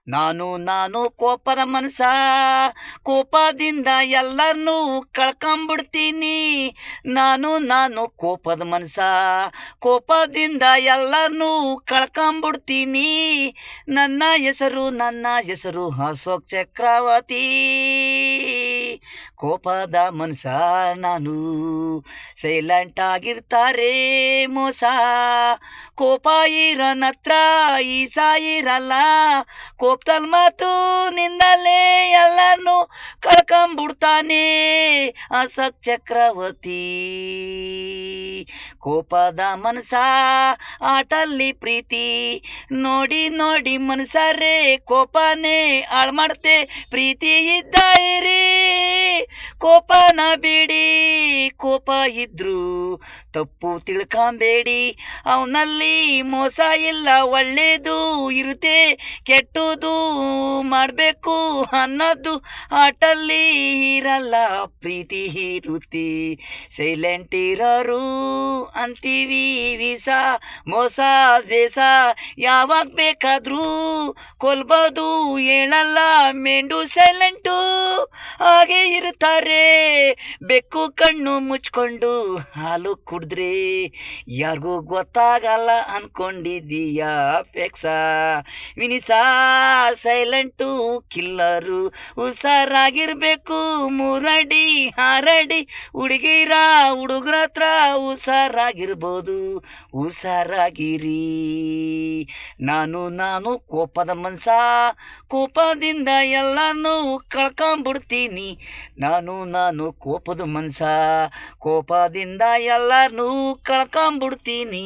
ನಾನು ಕೋಪದ ಮನಸ, ಕೋಪದಿಂದ ಎಲ್ಲರನ್ನೂ ಕಳ್ಕೊಂಬಿಡ್ತೀನಿ. ನಾನು ಕೋಪದ ಮನಸ, ಕೋಪದಿಂದ ಎಲ್ಲರನ್ನೂ ಕಳ್ಕೊಂಬಿಡ್ತೀನಿ. ನನ್ನ ಹೆಸರು ಅಶೋಕ್ ಚಕ್ರವರ್ತಿ. ಕೋಪದ ಮನಸ ನಾನು, ಸೈಲೆಂಟ್ ಆಗಿರ್ತಾರೆ ಮೋಸ. ಕೋಪ ಇರೋನತ್ರ ಈಸ ಇರಲ್ಲ, ಕೋಪದಲ್ಲಿ ಮಾತು ನಿಂದಲೇ ಎಲ್ಲರನ್ನೂ ಕಳ್ಕೊಂಬಿಡ್ತಾನೆ ಅಶೋಕ್ ಚಕ್ರವರ್ತಿ. ಕೋಪದ ಮನಸ ಆಟಲ್ಲಿ ಪ್ರೀತಿ, ನೋಡಿ ನೋಡಿ ಮನಸರೇ ಕೋಪನೇ ಹಾಳು ಮಾಡ್ತೆ. ಪ್ರೀತಿ ಇದ್ದ ಇರಿ, ಕೋಪನ ಬಿಡಿ. ಕೋಪ ಇದ್ರು ತಪ್ಪು ತಿಳ್ಕೊಂಬೇಡಿ, ಅವನಲ್ಲಿ ಮೋಸ ಇಲ್ಲ, ಒಳ್ಳೇದು ಇರುತ್ತೆ, ಕೆಟ್ಟದು ಮಾಡಬೇಕು ಅನ್ನೋದು ಆಟಲ್ಲಿ ಇರಲ್ಲ. ಪ್ರೀತಿ ಇರುತ್ತೆ, ಸೈಲೆಂಟ್ ಇರೋರು ಅಂತೀವಿ ವಿಸ. ಮೋಸ ದ್ವೇಷ ಯಾವಾಗ ಬೇಕಾದ್ರೂ ಕೊಲ್ಬೋದು, ಹೇಳಲ್ಲ ಮೆಂಡು ಸೈಲೆಂಟು ಹಾಗೆ ಇರ್ತಾರೆ. ಬೆಕ್ಕು ಕಣ್ಣು ಮುಚ್ಕೊಂಡು ಹಾಲು ಕುಡಿದ್ರೆ ಯಾರಿಗೂ ಗೊತ್ತಾಗಲ್ಲ ಅನ್ಕೊಂಡಿದ್ದೀಯಾ ಫೆಕ್ಸ. ವಿನಿಸ ಸೈಲೆಂಟು ಕಿಲ್ಲರು, ಹುಷಾರಾಗಿರ್ಬೇಕು. 3 ಅಡಿ 6 ಅಡಿ ಹುಡುಗರ ಹತ್ರ ಹುಷಾರಾಗಿರ್ಬೋದು, ಹುಷಾರಾಗಿರಿ. ನಾನು ಕೋಪದ ಮನಸ, ಕೋಪದಿಂದ ಎಲ್ಲನೂ ಕಳ್ಕೊಂಬಿಡ್ತೀನಿ. ನಾನು ಕೋಪದ ಮನಸ, ಕೋಪದಿಂದ ಎಲ್ಲನೂ ಕಳ್ಕೊಂಬಿಡ್ತೀನಿ.